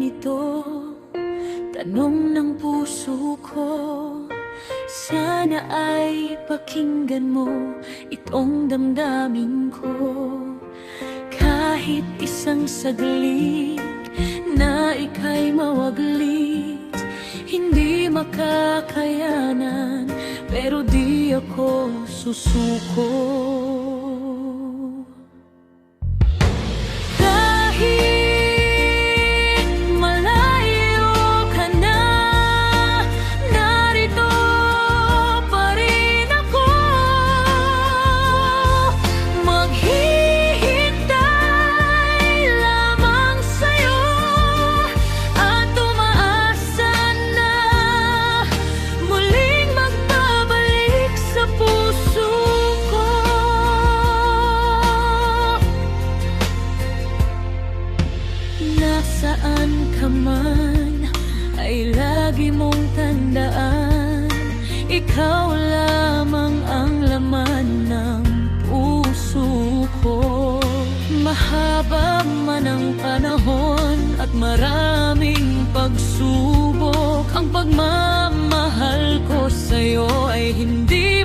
ganito, tanong ng puso ko. Sana ay pakinggan mo itong damdamin ko. Kahit isang saglit na ika'y mawaglit, hindi makakayanan, pero di ako susuko. Nasaan ka man, ay lagi mong tandaan, ikaw lamang ang laman ng puso ko. Mahaba man ang panahon at maraming pagsubok, ang pagmamahal ko sa'yo ay hindi